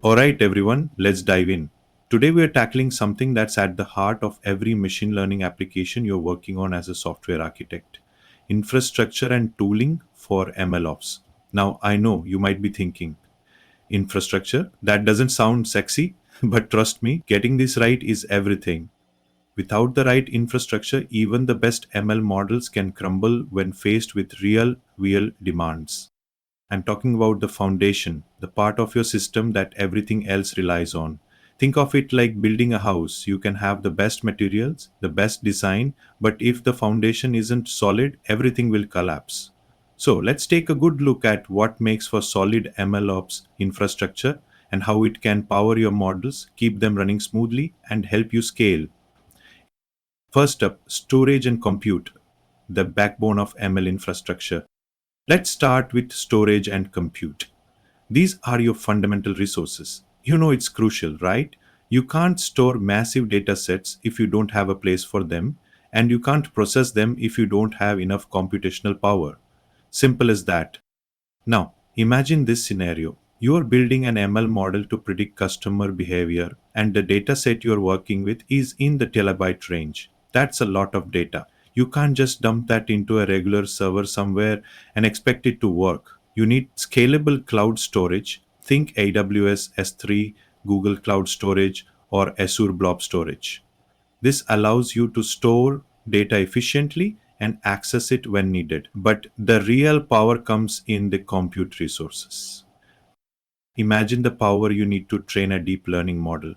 Alright, everyone, let's dive in. Today, we are tackling something that's at the heart of every machine learning application you're working on as a software architect: infrastructure and tooling for MLOps. Now, I know you might be thinking, infrastructure? That doesn't sound sexy, but trust me, getting this right is everything. Without the right infrastructure, even the best ML models can crumble when faced with real demands. I'm talking about the foundation, the part of your system that everything else relies on. Think of it like building a house. You can have the best materials, the best design, but if the foundation isn't solid, everything will collapse. So let's take a good look at what makes for solid MLOps infrastructure and how it can power your models, keep them running smoothly, and help you scale. First up, storage and compute, the backbone of ML infrastructure. Let's start with storage and compute. These are your fundamental resources. You know it's crucial, right? You can't store massive data sets if you don't have a place for them, and you can't process them if you don't have enough computational power. Simple as that. Now, imagine this scenario. You are building an ML model to predict customer behavior, and the data set you're working with is in the terabyte range. That's a lot of data. You can't just dump that into a regular server somewhere and expect it to work. You need scalable cloud storage. Think AWS S3, Google Cloud Storage, or Azure Blob Storage. This allows you to store data efficiently and access it when needed. But the real power comes in the compute resources. Imagine the power you need to train a deep learning model.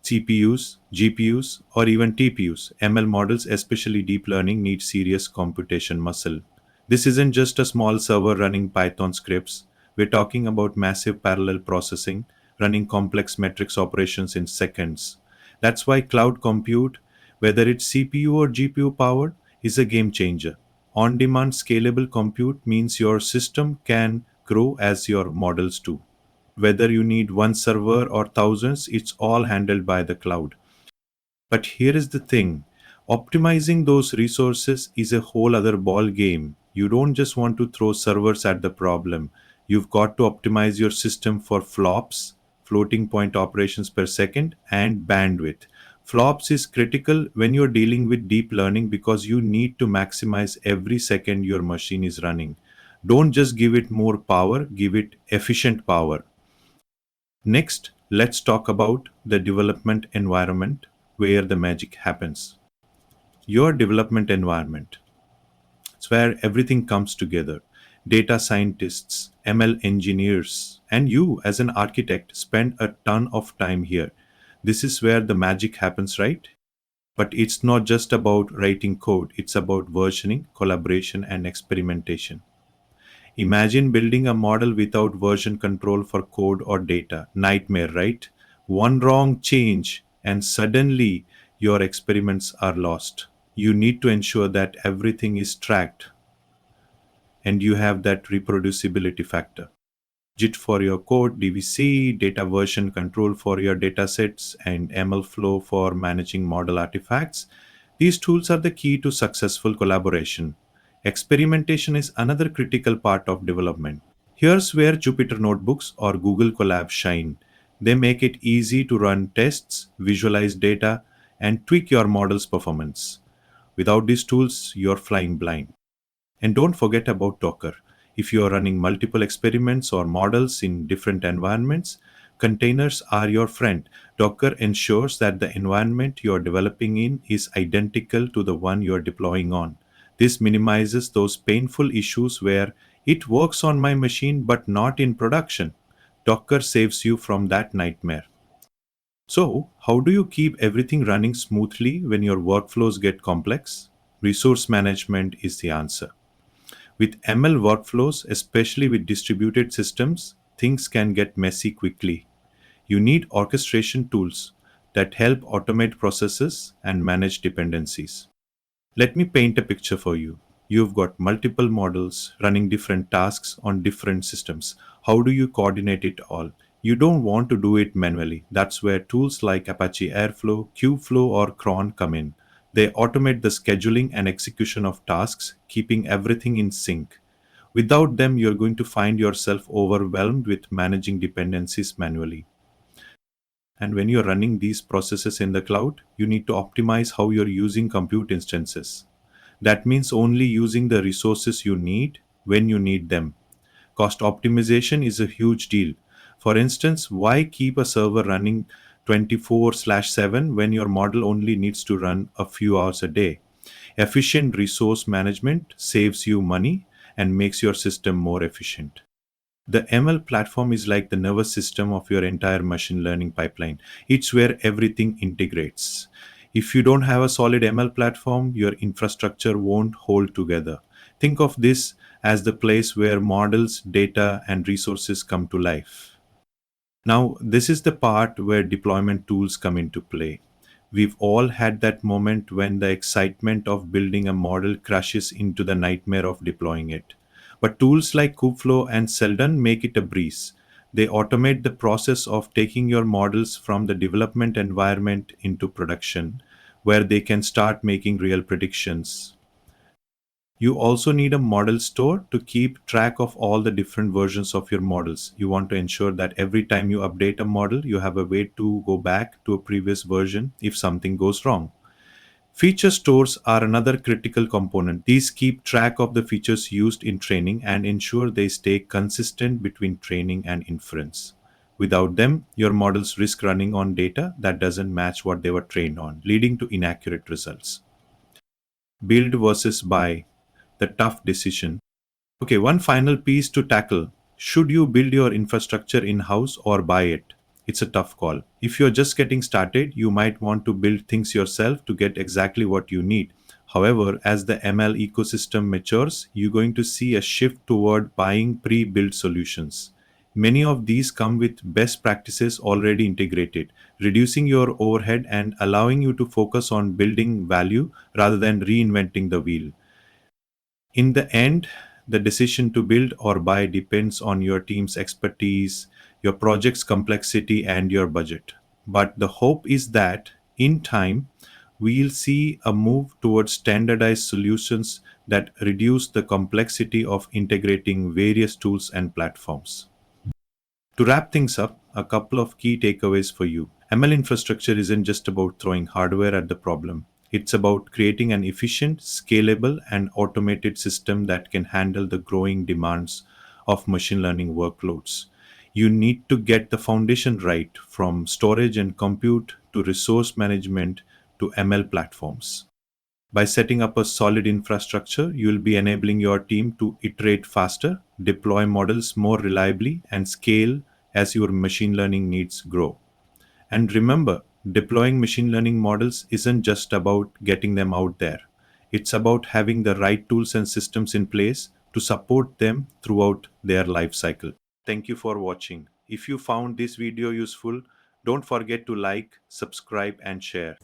CPUs, GPUs, or even TPUs. ML models, especially deep learning, need serious computation muscle. This isn't just a small server running Python scripts. We're talking about massive parallel processing, running complex metrics operations in seconds. That's why cloud compute, whether it's CPU or GPU powered, is a game changer. On demand scalable compute means your system can grow as your models do. Whether you need one server or thousands, it's all handled by the cloud. But here is the thing, optimizing those resources is a whole other ball game. You don't just want to throw servers at the problem. You've got to optimize your system for flops, floating point operations per second, and bandwidth. Flops is critical when you're dealing with deep learning because you need to maximize every second your machine is running. Don't just give it more power, give it efficient power. Next, let's talk about the development environment where the magic happens. Your development environment. It's where everything comes together. Data scientists, ML engineers, and you as an architect spend a ton of time here. This is where the magic happens, right? But it's not just about writing code, it's about versioning, collaboration, and experimentation. Imagine building a model without version control for code or data. Nightmare, right? One wrong change, and suddenly your experiments are lost. You need to ensure that everything is tracked and you have that reproducibility factor. JIT for your code, DVC, data version control for your datasets, and ML flow for managing model artifacts. These tools are the key to successful collaboration. Experimentation is another critical part of development. Here's where Jupyter Notebooks or Google Colab shine. They make it easy to run tests, visualize data, and tweak your model's performance. Without these tools, you're flying blind. And don't forget about Docker. If you are running multiple experiments or models in different environments, containers are your friend. Docker ensures that the environment you are developing in is identical to the one you are deploying on. This minimizes those painful issues where it works on my machine but not in production. Docker saves you from that nightmare. So, how do you keep everything running smoothly when your workflows get complex? Resource management is the answer. With ML workflows, especially with distributed systems, things can get messy quickly. You need orchestration tools that help automate processes and manage dependencies. Let me paint a picture for you. You've got multiple models running different tasks on different systems. How do you coordinate it all? You don't want to do it manually. That's where tools like Apache Airflow, Kubeflow, or Cron come in. They automate the scheduling and execution of tasks, keeping everything in sync. Without them, you're going to find yourself overwhelmed with managing dependencies manually. And when you're running these processes in the cloud, you need to optimize how you're using compute instances. That means only using the resources you need when you need them. Cost optimization is a huge deal. For instance, why keep a server running 24/7 when your model only needs to run a few hours a day? Efficient resource management saves you money and makes your system more efficient. The ML platform is like the nervous system of your entire machine learning pipeline. It's where everything integrates. If you don't have a solid ML platform, your infrastructure won't hold together. Think of this as the place where models, data, and resources come to life. Now, this is the part where deployment tools come into play. We've all had that moment when the excitement of building a model crashes into the nightmare of deploying it. But tools like Kubeflow and Seldon make it a breeze. They automate the process of taking your models from the development environment into production, where they can start making real predictions. You also need a model store to keep track of all the different versions of your models. You want to ensure that every time you update a model, you have a way to go back to a previous version if something goes wrong. Feature stores are another critical component. These keep track of the features used in training and ensure they stay consistent between training and inference. Without them, your models risk running on data that doesn't match what they were trained on, leading to inaccurate results. Build versus buy, the tough decision. Okay, one final piece to tackle. Should you build your infrastructure in house or buy it? It's a tough call. If you're just getting started, you might want to build things yourself to get exactly what you need. However, as the ML ecosystem matures, you're going to see a shift toward buying pre built solutions. Many of these come with best practices already integrated, reducing your overhead and allowing you to focus on building value rather than reinventing the wheel. In the end, the decision to build or buy depends on your team's expertise, your project's complexity, and your budget. But the hope is that in time, we'll see a move towards standardized solutions that reduce the complexity of integrating various tools and platforms. To wrap things up, a couple of key takeaways for you. ML infrastructure isn't just about throwing hardware at the problem. It's about creating an efficient, scalable, and automated system that can handle the growing demands of machine learning workloads. You need to get the foundation right, from storage and compute to resource management to ML platforms. By setting up a solid infrastructure, you will be enabling your team to iterate faster, deploy models more reliably, and scale as your machine learning needs grow. And remember, deploying machine learning models isn't just about getting them out there. It's about having the right tools and systems in place to support them throughout their life cycle. Thank you for watching. If you found this video useful, don't forget to like, subscribe, and share.